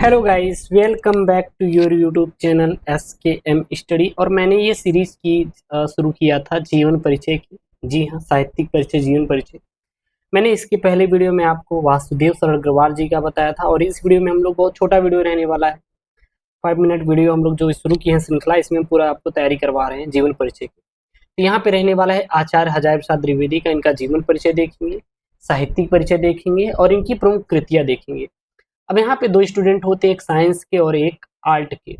Hello guys, welcome back to your YouTube channel SKM study. और मैंने ये series शुरू किया था जीवन परिचय की। जी हाँ, साहित्यिक परिचय, जीवन परिचय। मैंने इसके पहले वीडियो में आपको वासुदेव सरल अग्रवाल जी का बताया था, और इस वीडियो में हम लोग बहुत छोटा वीडियो रहने वाला है, 5 मिनट वीडियो हम लोग जो शुरू किए हैं श्रृंखला, इसमें पूरा आपको तैयारी करवा रहे हैं जीवन परिचय की। तो यहाँ पे रहने वाला है आचार्य हजारी प्रसाद द्विवेदी का। इनका जीवन परिचय देखेंगे, साहित्यिक परिचय देखेंगे और इनकी प्रमुख कृतियां देखेंगे। अब यहाँ पे दो स्टूडेंट होते हैं, एक साइंस के और एक आर्ट के।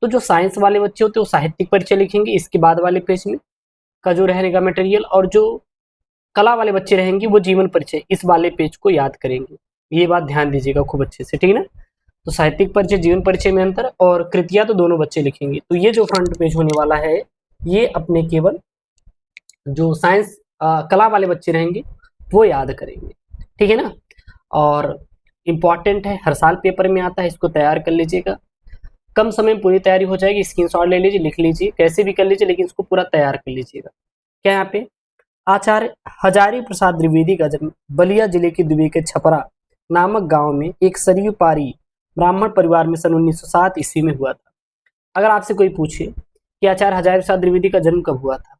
तो जो साइंस वाले बच्चे होते हैं वो साहित्यिक परिचय लिखेंगे इसके बाद वाले पेज में का जो रहेगा मटेरियल, और जो कला वाले बच्चे रहेंगे वो जीवन परिचय इस वाले पेज को याद करेंगे। ये बात ध्यान दीजिएगा खूब अच्छे से, ठीक है ना। तो साहित्यिक परिचय, जीवन परिचय में अंतर, और कृतियां तो दोनों बच्चे लिखेंगे। तो ये जो फ्रंट पेज होने वाला है ये अपने केवल जो साइंस कला वाले बच्चे रहेंगे वो याद करेंगे, ठीक है ना। और इम्पॉर्टेंट है, हर साल पेपर में आता है, इसको तैयार कर लीजिएगा। कम समय में पूरी तैयारी हो जाएगी, स्क्रीनशॉट ले लीजिए, लिख लीजिए, कैसे भी कर लीजिए, लेकिन इसको पूरा तैयार कर लीजिएगा। क्या यहाँ पे आचार्य हजारी प्रसाद द्विवेदी का जन्म बलिया जिले के दुबे के छपरा नामक गांव में एक सरयू पारी ब्राह्मण परिवार में सन 1907 ईस्वी में हुआ था। अगर आपसे कोई पूछे कि आचार्य हजारी प्रसाद द्विवेदी का जन्म कब हुआ था,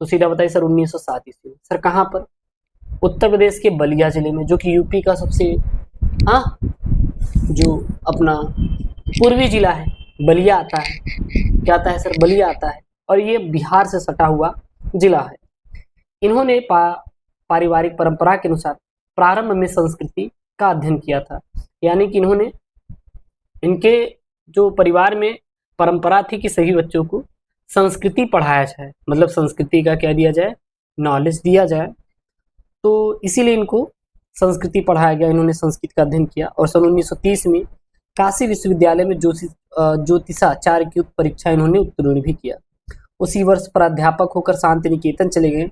तो सीधा बताइए सर 1907 ईस्वी में। सर कहाँ पर? उत्तर प्रदेश के बलिया जिले में, जो कि यूपी का सबसे जो अपना पूर्वी जिला है, बलिया आता है। क्या आता है सर? बलिया आता है, और ये बिहार से सटा हुआ जिला है। इन्होंने पारिवारिक परंपरा के अनुसार प्रारंभ में संस्कृति का अध्ययन किया था, यानी कि इनके जो परिवार में परंपरा थी कि सभी बच्चों को संस्कृति पढ़ाया जाए, मतलब संस्कृति का क्या दिया जाए, नॉलेज दिया जाए। तो इसीलिए इनको संस्कृति पढ़ाया गया, इन्होंने संस्कृत का अध्ययन किया। और सन 1930 में काशी विश्वविद्यालय में ज्योतिषाचार्य की परीक्षा इन्होंने उत्तीर्ण भी किया। उसी वर्ष प्राध्यापक होकर शांति निकेतन चले गए,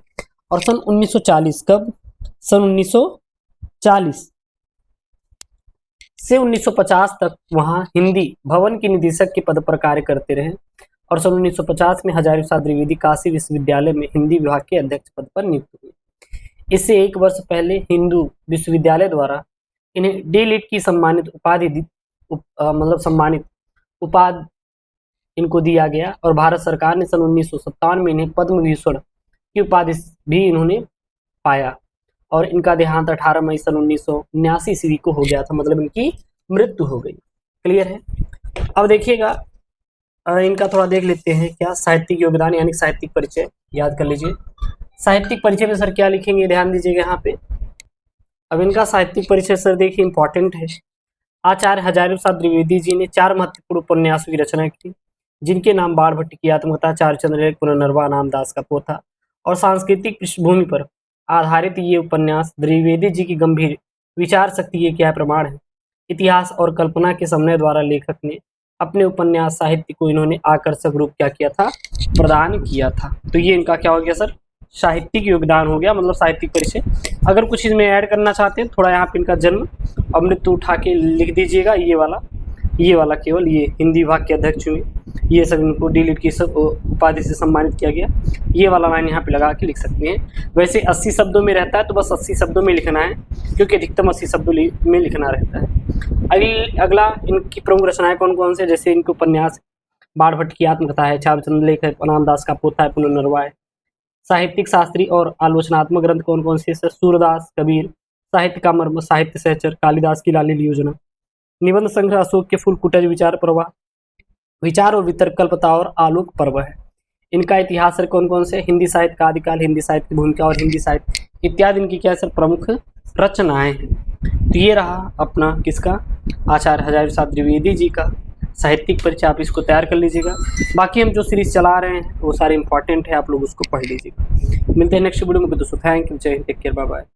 और सन 1940 कब? सन 1940 से 1950 तक वहां हिंदी भवन के निदेशक के पद पर कार्य करते रहे, और सन 1950 में हजारी प्रसाद द्विवेदी काशी विश्वविद्यालय में हिंदी विभाग के अध्यक्ष पद पर नियुक्त हुए। इससे एक वर्ष पहले हिंदू विश्वविद्यालय द्वारा इन्हें डी.लिट की सम्मानित उपाधि इनको दिया गया, और भारत सरकार ने सन 1957 में इन्हें पद्म विभूषण की उपाधि भी इन्होंने पाया। और इनका देहांत 18 मई सन 1979 ईस्वी को हो गया था, मतलब इनकी मृत्यु हो गई। क्लियर है? अब देखिएगा, इनका थोड़ा देख लेते हैं क्या साहित्यिक योगदान, यानी साहित्यिक परिचय याद कर लीजिए। साहित्यिक परिचय में सर क्या लिखेंगे, ध्यान दीजिएगा यहाँ पे। अब इनका साहित्यिक परिचय सर देखिए इंपॉर्टेंट है। आचार्य हजारी प्रसाद द्विवेदी जी ने 4 महत्वपूर्ण उपन्यासों की रचना की, जिनके नाम बाण भट्ट की आत्मकथा, चारुचंद्र पुनर्नवा, रामदास का पोथा, और सांस्कृतिक पृष्ठभूमि पर आधारित ये उपन्यास द्विवेदी जी की गंभीर विचार शक्ति के क्या प्रमाण है। इतिहास और कल्पना के समन्वय द्वारा लेखक ने अपने उपन्यास साहित्य को इन्होंने आकर्षक रूप क्या किया था, प्रदान किया था। तो ये इनका क्या हो गया सर, साहित्यिक योगदान हो गया, मतलब साहित्यिक परिचय। अगर कुछ इसमें ऐड करना चाहते हैं थोड़ा, यहाँ पे इनका जन्म और मृत्यु उठा के लिख दीजिएगा। ये वाला केवल ये हिंदी विभाग के अध्यक्ष हुए, ये सब इनको डी.लिट की सब उपाधि से सम्मानित किया गया। ये वाला लाइन यहाँ पे लगा के लिख सकते हैं। वैसे 80 शब्दों में रहता है, तो बस 80 शब्दों में लिखना है, क्योंकि अधिकतम 80 शब्दों में लिखना रहता है। अगला इनकी प्रमुख रचनाएं कौन कौन से, जैसे इनके उपन्यास बाण भट्ट की आत्मकथा है, चारुचंद्र लेख है, रामदास का पोथा है, पुनर्नवा है। साहित्यिक शास्त्री और आलोचनात्मक ग्रंथ कौन कौन से? सूरदास, कबीर, साहित्य का मर्म, साहित्य सहचर, कालिदास की लालिल योजना, निबंध संग्रह अशोक के फूल कुटज, विचार प्रवाह, विचार और वितर्क, कल्पता और आलोक पर्व है। इनका इतिहास सर कौन कौन से? हिंदी साहित्य का आदिकाल, हिंदी साहित्य की भूमिका और हिंदी साहित्य इत्यादि इनकी क्या सर प्रमुख रचनाएं हैं। तो ये रहा अपना किसका, आचार्य हजारी प्रसाद द्विवेदी जी का साहित्यिक परिचय। आप इसको तैयार कर लीजिएगा। बाकी हम जो सीरीज चला रहे हैं वो सारे इंपॉर्टेंट है, आप लोग उसको पढ़ लीजिएगा। मिलते हैं नेक्स्ट वीडियो में। दोस्तों thank you, Jai Hind, take care, bye bye.